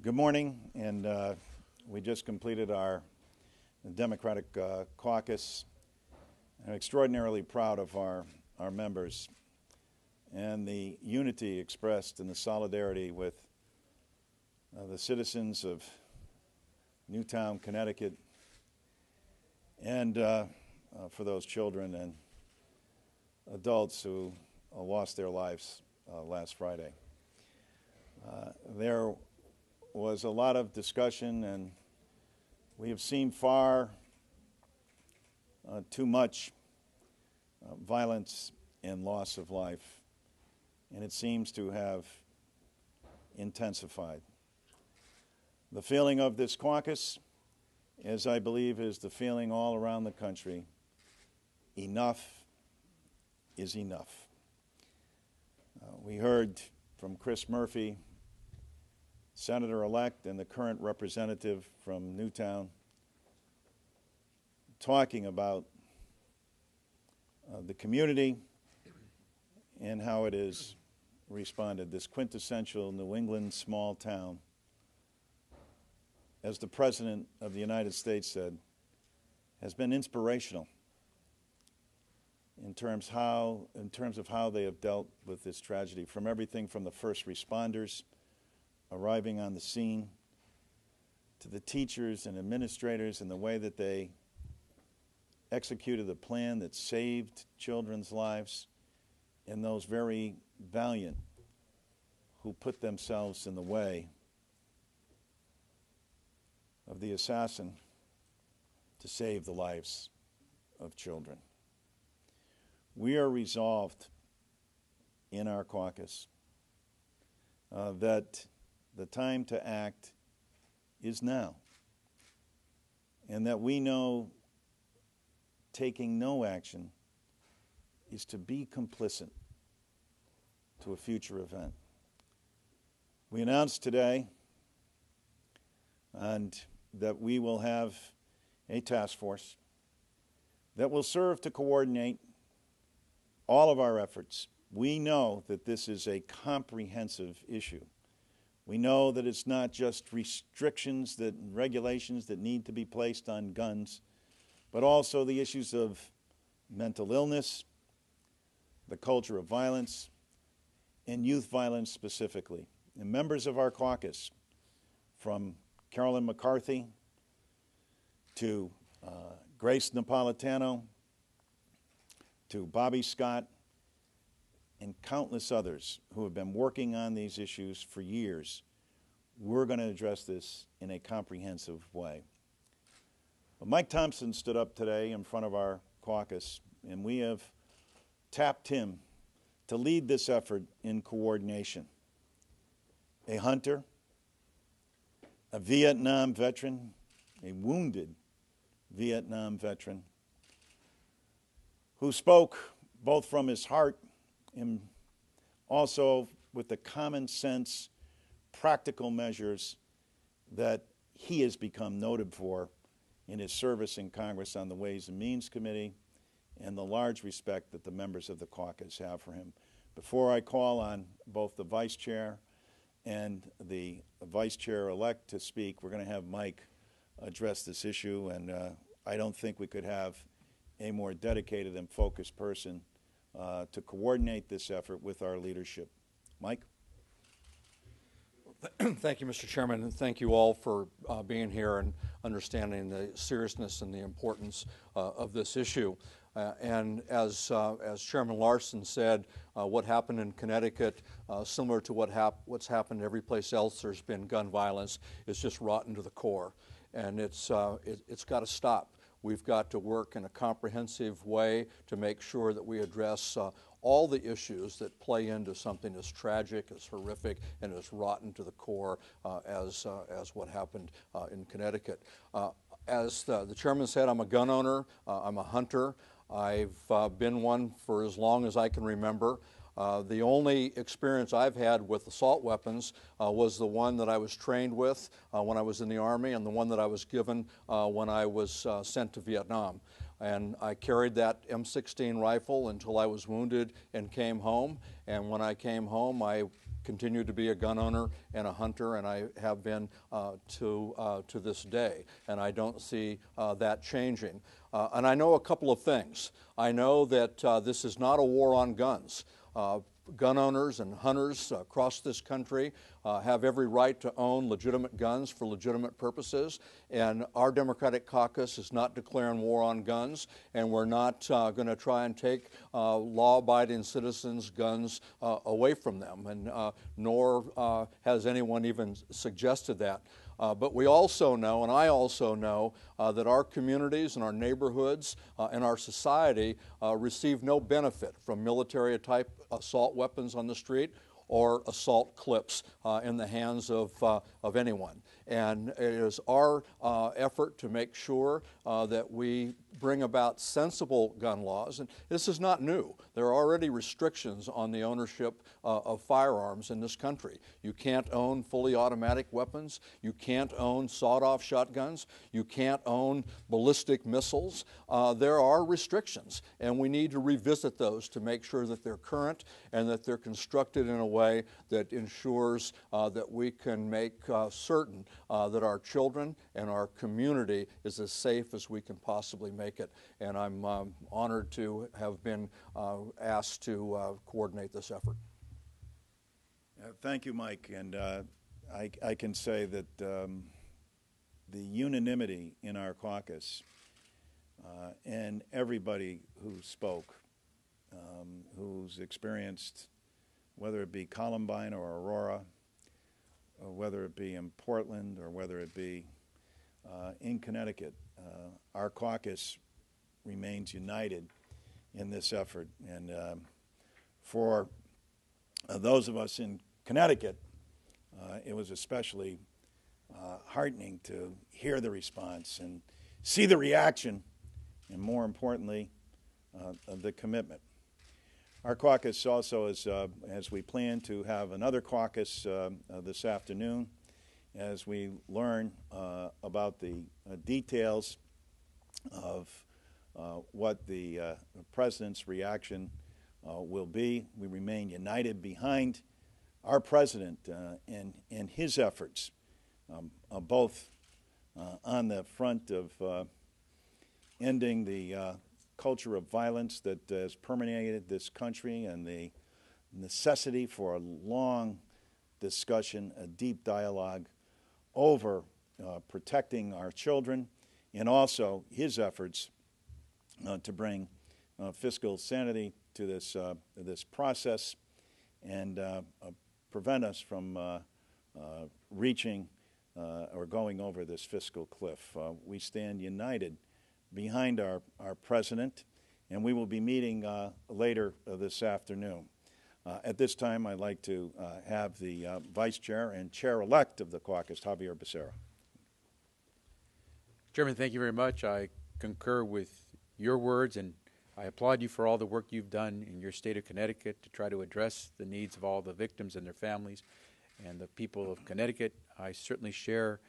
Good morning, and we just completed our Democratic Caucus. I'm extraordinarily proud of our members and the unity expressed in the solidarity with the citizens of Newtown, Connecticut, and for those children and adults who lost their lives last Friday. There was a lot of discussion, and we have seen far too much violence and loss of life, and it seems to have intensified. The feeling of this caucus, as I believe is the feeling all around the country, enough is enough. We heard from Chris Murphy, Senator-elect and the current representative from Newtown, talking about the community and how it has responded. This quintessential New England small town, as the President of the United States said, has been inspirational in terms of how they have dealt with this tragedy, from everything from the first responders arriving on the scene to the teachers and administrators and the way that they executed the plan that saved children's lives, and those very valiant who put themselves in the way of the assassin to save the lives of children. We are resolved in our caucus that the time to act is now, and that we know taking no action is to be complicit to a future event. We announced today that we will have a task force that will serve to coordinate all of our efforts. We know that this is a comprehensive issue. We know that it's not just restrictions and regulations that need to be placed on guns, but also the issues of mental illness, the culture of violence, and youth violence specifically. And members of our caucus, from Carolyn McCarthy to Grace Napolitano to Bobby Scott, and countless others who have been working on these issues for years, we're going to address this in a comprehensive way. But Mike Thompson stood up today in front of our caucus, and we have tapped him to lead this effort in coordination. A hunter, a Vietnam veteran, a wounded Vietnam veteran, who spoke both from his heart and also with the common sense, practical measures that he has become noted for in his service in Congress on the Ways and Means Committee, and the large respect that the members of the caucus have for him. Before I call on both the vice chair and the vice chair-elect to speak, we're going to have Mike address this issue, and I don't think we could have a more dedicated and focused person to coordinate this effort with our leadership. Mike? Thank you, Mr. Chairman, and thank you all for being here and understanding the seriousness and the importance of this issue. And as Chairman Larson said, what happened in Connecticut, similar to what's happened every place else there's been gun violence, is just rotten to the core, and it's got to stop. We've got to work in a comprehensive way to make sure that we address all the issues that play into something as tragic, as horrific, and as rotten to the core as what happened in Connecticut. As the chairman said, I'm a gun owner, I'm a hunter. I've been one for as long as I can remember. The only experience I've had with assault weapons was the one that I was trained with when I was in the Army, and the one that I was given when I was sent to Vietnam. And I carried that M16 rifle until I was wounded and came home. And when I came home, I continued to be a gun owner and a hunter, and I have been to this day. And I don't see that changing. And I know a couple of things. I know that this is not a war on guns. Gun owners and hunters across this country have every right to own legitimate guns for legitimate purposes, and our Democratic caucus is not declaring war on guns, and we're not going to try and take law-abiding citizens' guns away from them, and nor has anyone even suggested that. But we also know, and I also know, that our communities and our neighborhoods and our society receive no benefit from military-type assault weapons on the street or assault clips in the hands of anyone. And it is our effort to make sure that we bring about sensible gun laws. And this is not new. There are already restrictions on the ownership of firearms in this country. You can't own fully automatic weapons. You can't own sawed-off shotguns. You can't own ballistic missiles. There are restrictions, and we need to revisit those to make sure that they're current and that they're constructed in a way that ensures that we can make certain that our children and our community is as safe as we can possibly make it. And I'm honored to have been asked to coordinate this effort. Thank you, Mike. And I can say that the unanimity in our caucus and everybody who spoke, who's experienced, whether it be Columbine or Aurora, or whether it be in Portland or whether it be in Connecticut, our caucus remains united in this effort. And for those of us in Connecticut, it was especially heartening to hear the response and see the reaction, and more importantly, the commitment. Our caucus also, as we plan to have another caucus this afternoon, as we learn about the details of what the President's reaction will be. We remain united behind our President and his efforts, both on the front of ending the culture of violence that has permeated this country and the necessity for a long discussion, a deep dialogue over protecting our children, and also his efforts to bring fiscal sanity to this process and prevent us from reaching or going over this fiscal cliff. We stand united behind our President, and we will be meeting later this afternoon. At this time, I'd like to have the Vice Chair and Chair-elect of the caucus, Javier Becerra. Chairman, thank you very much. I concur with your words, and I applaud you for all the work you've done in your state of Connecticut to try to address the needs of all the victims and their families and the people of Connecticut. I certainly share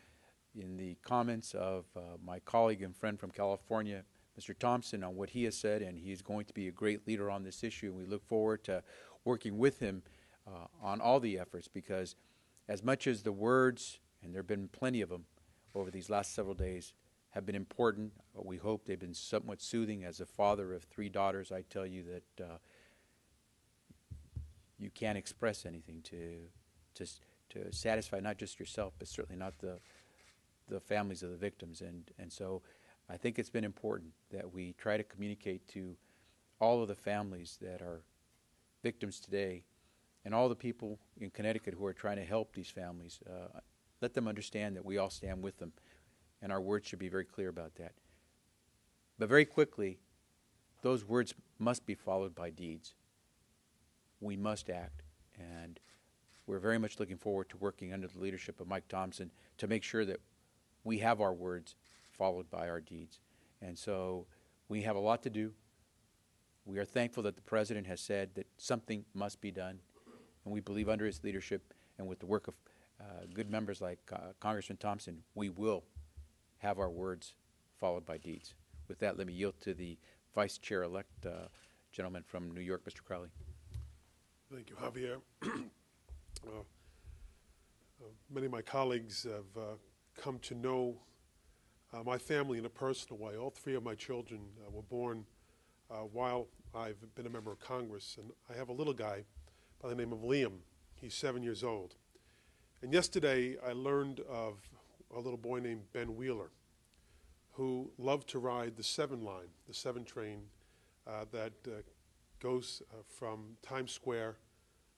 in the comments of my colleague and friend from California, Mr. Thompson, on what he has said, and he is going to be a great leader on this issue. We look forward to working with him on all the efforts, because as much as the words, and there have been plenty of them over these last several days, have been important, we hope they've been somewhat soothing. As a father of 3 daughters, I tell you that you can't express anything to satisfy not just yourself, but certainly not the families of the victims. And so I think it's been important that we try to communicate to all of the families that are victims today and all the people in Connecticut who are trying to help these families. Let them understand that we all stand with them, and our words should be very clear about that. But very quickly, those words must be followed by deeds. We must act, and we're very much looking forward to working under the leadership of Mike Thompson to make sure that we have our words followed by our deeds. And so we have a lot to do. We are thankful that the President has said that something must be done, and we believe under his leadership and with the work of good members like Congressman Thompson, we will have our words followed by deeds. with that, let me yield to the Vice Chair-elect gentleman from New York, Mr. Crowley. Thank you, Javier. Many of my colleagues have come to know my family in a personal way. All three of my children were born while I've been a member of Congress, and I have a little guy by the name of Liam. He's 7 years old. And yesterday I learned of a little boy named Ben Wheeler who loved to ride the 7 line, the 7 train that goes from Times Square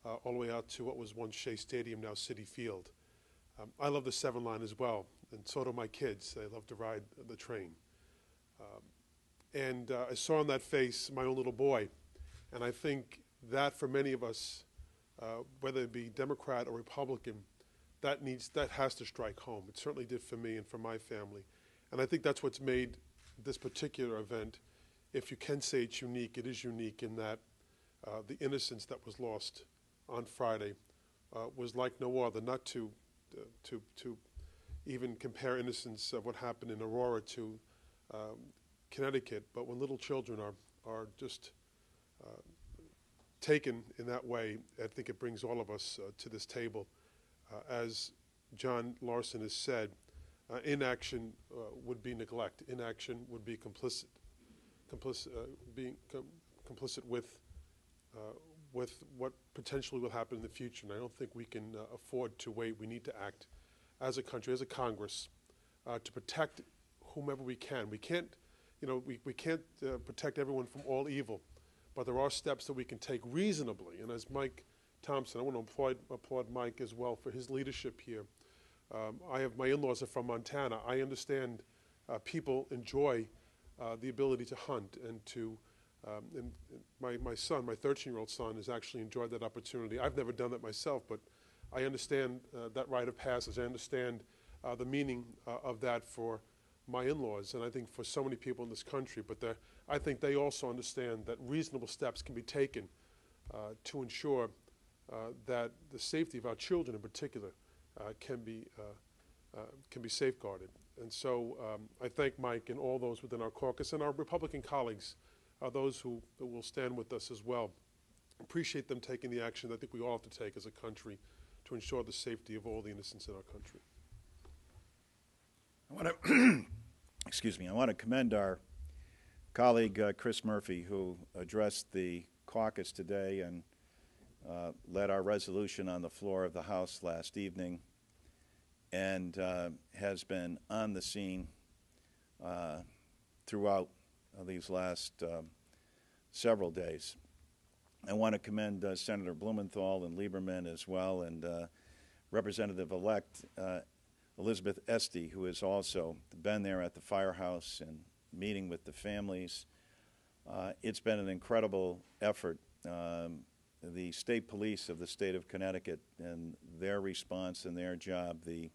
all the way out to what was once Shea Stadium, now Citi Field. I love the 7 line as well, and so do my kids. They love to ride the train. And I saw on that face my own little boy, and I think that for many of us, whether it be Democrat or Republican, that has to strike home. It certainly did for me and for my family. And I think that's what's made this particular event, if you can say it's unique, it is unique in that the innocence that was lost on Friday was like no other. Not to even compare innocence of what happened in Aurora to Connecticut, but when little children are just taken in that way, I think it brings all of us to this table. As John Larson has said, inaction would be neglect. Inaction would be being complicit with what potentially will happen in the future. And I don't think we can afford to wait. We need to act as a country, as a Congress, to protect whomever we can. We can't, we can't protect everyone from all evil, but there are steps that we can take reasonably. And as Mike Thompson, I want to applaud Mike as well for his leadership here. My in-laws are from Montana. I understand people enjoy the ability to hunt and to, and my son, my 13-year-old son, has actually enjoyed that opportunity. I've never done that myself, but I understand that rite of passage. I understand the meaning of that for my in-laws, and I think for so many people in this country. But I think they also understand that reasonable steps can be taken to ensure that the safety of our children in particular can be safeguarded. And so I thank Mike and all those within our caucus and our Republican colleagues, those who will stand with us as well. Appreciate them taking the action I think we all have to take as a country to ensure the safety of all the innocents in our country. I want to, excuse me, I want to commend our colleague Chris Murphy, who addressed the caucus today and led our resolution on the floor of the House last evening, and has been on the scene throughout these last several days. I want to commend Senator Blumenthal and Lieberman as well, and Representative-elect Elizabeth Esty, who has also been there at the firehouse and meeting with the families. It's been an incredible effort. The state police of the state of Connecticut and their response and their job, the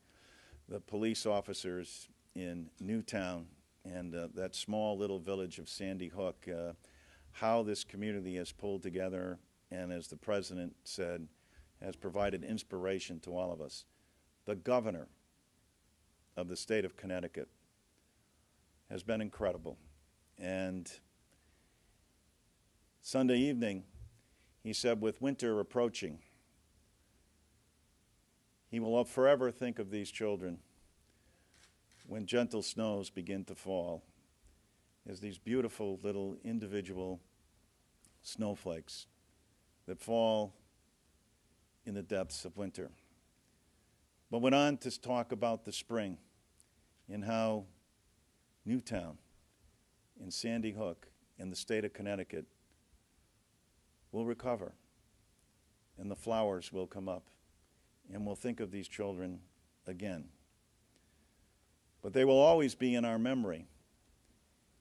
police officers in Newtown and that small little village of Sandy Hook, how this community has pulled together and, as the President said, has provided inspiration to all of us. The governor of the state of Connecticut has been incredible. And Sunday evening, he said, with winter approaching, he will forever think of these children when gentle snows begin to fall, as these beautiful little individual snowflakes that fall in the depths of winter. But went on to talk about the spring and how Newtown and Sandy Hook and the state of Connecticut will recover, and the flowers will come up, and we'll think of these children again. But they will always be in our memory,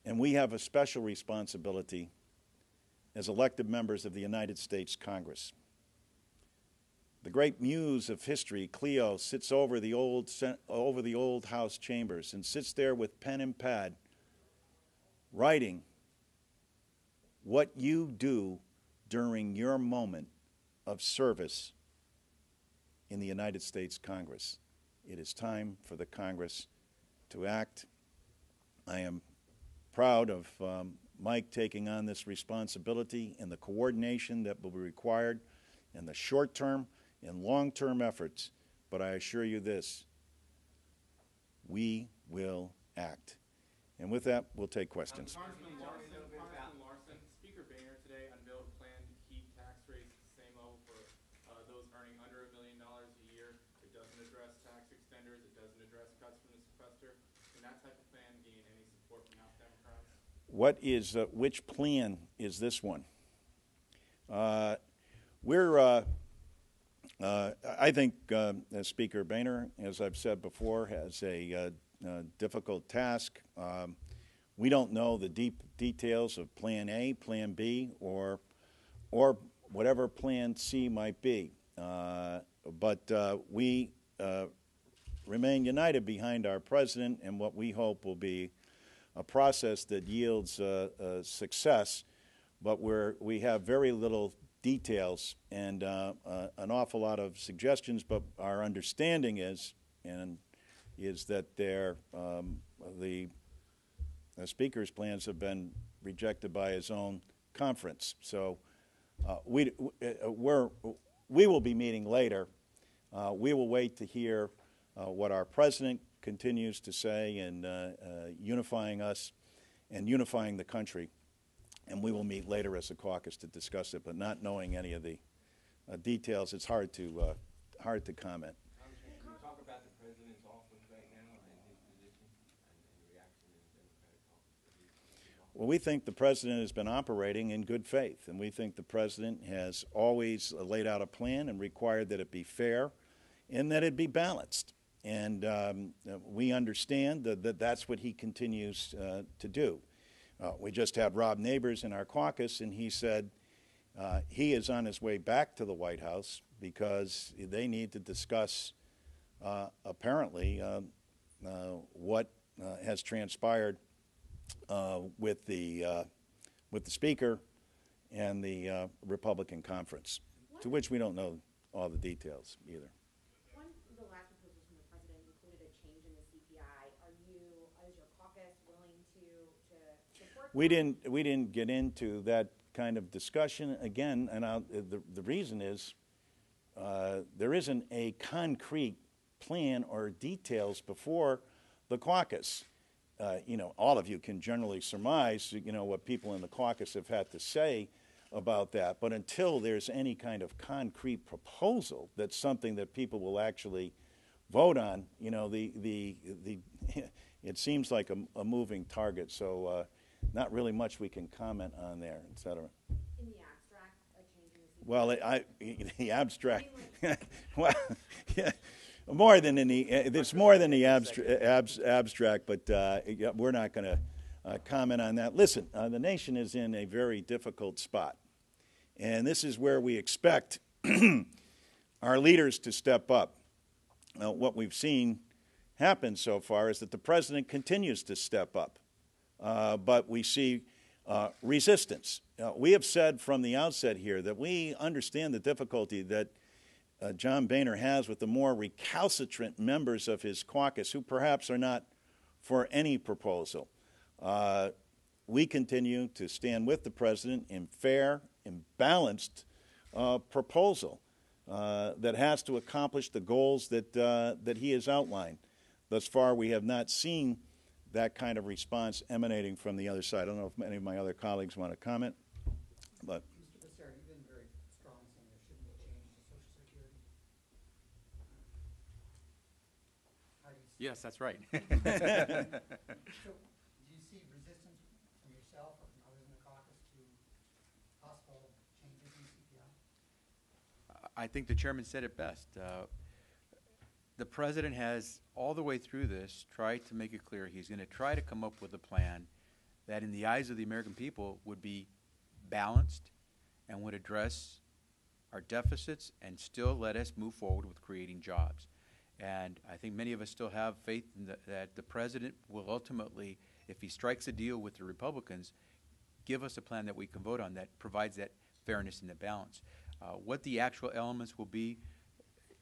and we have a special responsibility as elected members of the United States Congress. The great muse of history, Cleo, sits over the old House chambers and sits there with pen and pad, writing what you do during your moment of service in the United States Congress. It is time for the Congress to act. I am proud of Mike taking on this responsibility and the coordination that will be required in the short-term and long-term efforts. But I assure you this, we will act. And with that, we'll take questions. Congressman Larson, Speaker Boehner today unveiled a plan to keep tax rates at the same level for those earning under $1 million a year. It doesn't address tax extenders. It doesn't address cuts from the sequester. Can that type of plan gain any support from House Democrats? Which plan is this one? I think Speaker Boehner, as I've said before, has a difficult task. We don't know the deep details of Plan A, Plan B, or whatever Plan C might be. But we remain united behind our president and what we hope will be a process that yields success, but we have very little details and an awful lot of suggestions. But our understanding is that the Speaker's plans have been rejected by his own conference. So we will be meeting later. We will wait to hear what our president continues to say in unifying us and unifying the country. And we will meet later as a caucus to discuss it, but not knowing any of the details, it's hard to comment. Can you talk about the president's office right now and his position and the reaction in the Democratic caucus? Well, we think the president has been operating in good faith, and we think the president has always laid out a plan and required that it be fair and that it be balanced. And we understand that that's what he continues to do. We just had Rob Neighbors in our caucus, and he said he is on his way back to the White House because they need to discuss, apparently, what has transpired with the Speaker and the Republican conference, to which we don't know all the details either. One of the last proposals from the president included a change in the CPI. Is your caucus willing to support that? We didn't get into that kind of discussion again, and the reason is there isn't a concrete plan or details before the caucus. All of you can generally surmise, what people in the caucus have had to say about that. But until there's any kind of concrete proposal that's something that people will actually vote on, it seems like a moving target. So not really much we can comment on there, et cetera. In the abstract, a change in the CPI? Well, the abstract. Well, yeah. More than it's more than the abstract, but we're not going to comment on that. Listen, the nation is in a very difficult spot, and this is where we expect our leaders to step up. What we've seen happen so far is that the president continues to step up, but we see resistance. We have said from the outset here that we understand the difficulty that John Boehner has with the more recalcitrant members of his caucus who perhaps are not for any proposal. We continue to stand with the president in fair and balanced proposal that has to accomplish the goals that he has outlined. Thus far, we have not seen that kind of response emanating from the other side. I don't know if any of my other colleagues want to comment, but. Mr. Becerra, you've been very strong saying there shouldn't be change to Social Security. How do you see Yes, that's right. So, do you see resistance from yourself or from others in the caucus to possible changes in CPI? I think the chairman said it best. The president has, all the way through this, tried to make it clear he's going to try to come up with a plan that, in the eyes of the American people, would be balanced and would address our deficits and still let us move forward with creating jobs. And I think many of us still have faith in that the president will ultimately, if he strikes a deal with the Republicans, give us a plan that we can vote on that provides that fairness and the balance. What the actual elements will be,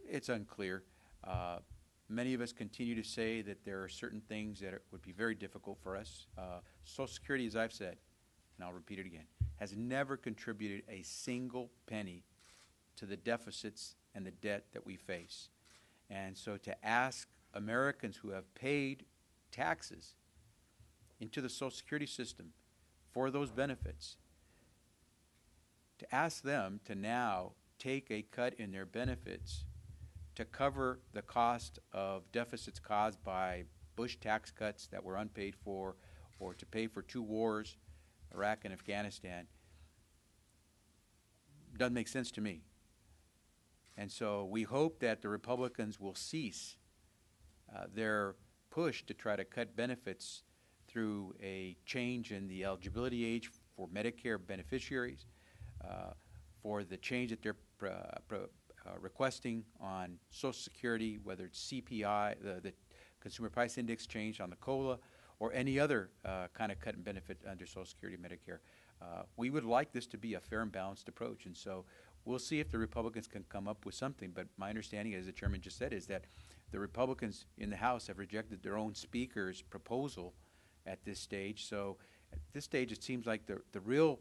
it's unclear. Many of us continue to say that there are certain things that would be very difficult for us. Social Security, as I've said, and I'll repeat it again, has never contributed a single penny to the deficits and the debt that we face. And so to ask Americans who have paid taxes into the Social Security system for those benefits, to ask them to now take a cut in their benefits to cover the cost of deficits caused by Bush tax cuts that were unpaid for, or to pay for 2 wars, Iraq and Afghanistan, doesn't make sense to me. And so we hope that the Republicans will cease their push to try to cut benefits through a change in the eligibility age for Medicare beneficiaries, for the change that they're requesting on Social Security, whether it's CPI, the Consumer Price Index change on the COLA, or any other kind of cut and benefit under Social Security, Medicare. We would like this to be a fair and balanced approach, and so we'll see if the Republicans can come up with something. But my understanding, as the chairman just said, is that the Republicans in the House have rejected their own speaker's proposal at this stage. So at this stage, it seems like the real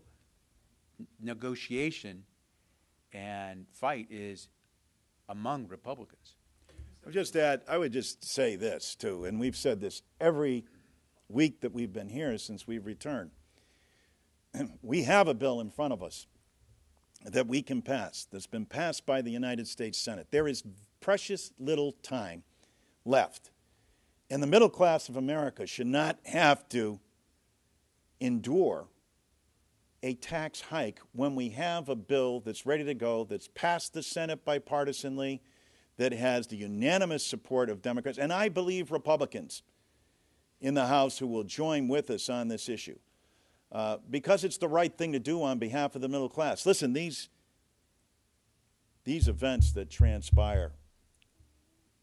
negotiation and fight is among Republicans. I would just say this, too, and we've said this every week that we've been here since we've returned. We have a bill in front of us that we can pass, that's been passed by the United States Senate. There is precious little time left, and the middle class of America should not have to endure a tax hike when we have a bill that's ready to go, that's passed the Senate bipartisanly, that has the unanimous support of Democrats, and I believe Republicans in the House who will join with us on this issue, because it's the right thing to do on behalf of the middle class. Listen, these events that transpire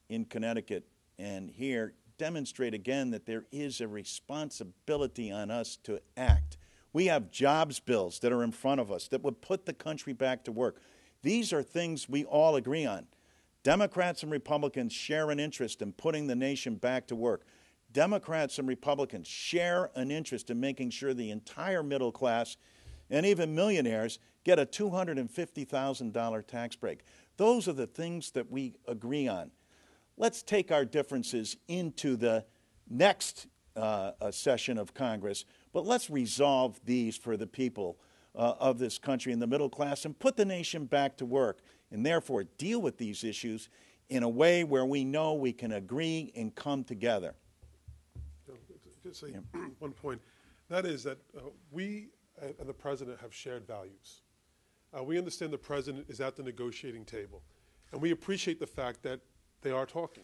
in Connecticut and here demonstrate again that there is a responsibility on us to act. We have jobs bills that are in front of us that would put the country back to work. These are things we all agree on. Democrats and Republicans share an interest in putting the nation back to work. Democrats and Republicans share an interest in making sure the entire middle class and even millionaires get a $250,000 tax break. Those are the things that we agree on. Let's take our differences into the next session of Congress, but let's resolve these for the people of this country and the middle class and put the nation back to work, and therefore deal with these issues in a way where we know we can agree and come together. Just say one point. That is that we and the President have shared values. We understand the President is at the negotiating table, and we appreciate the fact that they are talking.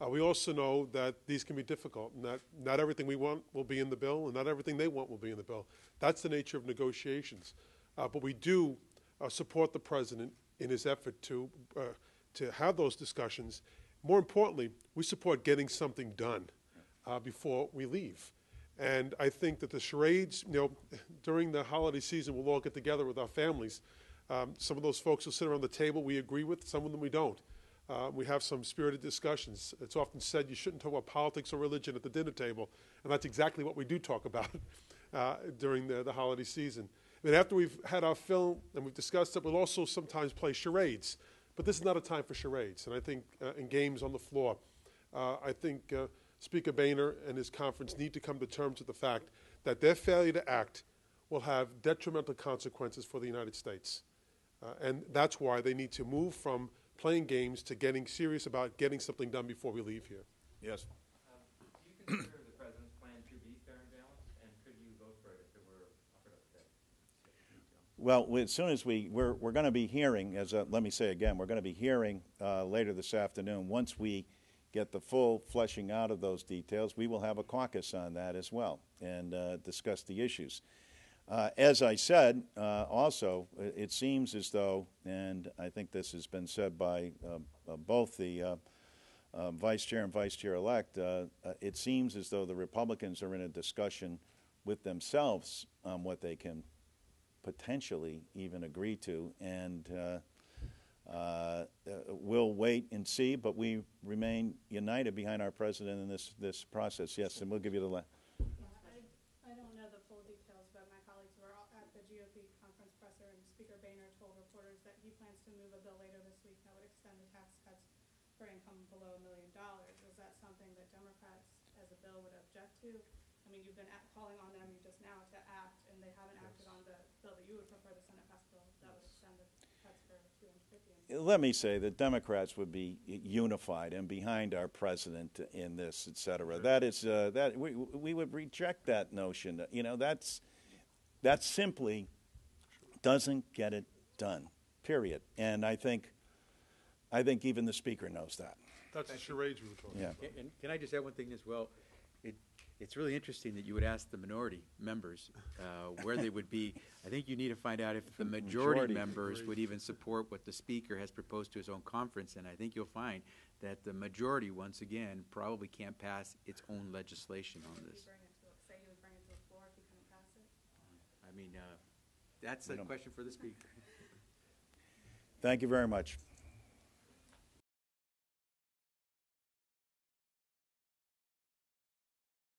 We also know that these can be difficult, and that not everything we want will be in the bill, and not everything they want will be in the bill. That's the nature of negotiations. But we do support the President in his effort to have those discussions. More importantly, we support getting something done before we leave. And I think that the charades, during the holiday season, we'll all get together with our families. Some of those folks will sit around the table we agree with, some of them we don't. We have some spirited discussions. It's often said you shouldn't talk about politics or religion at the dinner table, and that's exactly what we do talk about during the holiday season. And after we've had our film and we've discussed it, we'll also sometimes play charades. But this is not a time for charades, and I think in games on the floor. I think Speaker Boehner and his conference need to come to terms with the fact that their failure to act will have detrimental consequences for the United States. And that's why they need to move from playing games to getting serious about getting something done before we leave here. Yes. Do you consider the President's plan to be fair and balanced, and could you vote for it if it were offered up today? Well, as soon as we're going to be hearing, let me say again, we're going to be hearing later this afternoon. Once we get the full fleshing out of those details, we will have a caucus on that as well and discuss the issues. As I said, also, it seems as though, and I think this has been said by both the Vice Chair and Vice Chair-elect, it seems as though the Republicans are in a discussion with themselves on what they can potentially even agree to, and We'll wait and see, but we remain united behind our president in this process. Yes, and we'll give you the. I don't know the full details, but my colleagues were all at the GOP conference presser, and Speaker Boehner told reporters that he plans to move a bill later this week that would extend the tax cuts for income below $1 million. Is that something that Democrats, as a bill, would object to? I mean, you've been calling on them just now to act, and they haven't acted on the bill that you would prefer, the Senate passed bill that would extend the cuts for 250. Let me say that Democrats would be unified and behind our president in this, et cetera. That is that we would reject that notion. That simply doesn't get it done. Period. And I think even the speaker knows that. That's the charades we were talking Yeah. about. And can I just add one thing as well? It's really interesting that you would ask the minority members where they would be. I think you need to find out if the majority members would even support what the speaker has proposed to his own conference, and I think you'll find that the majority, once again, probably can't pass its own legislation on this. Say you would bring it to the floor if you couldn't pass it? I mean, that's a question for the speaker. Thank you very much.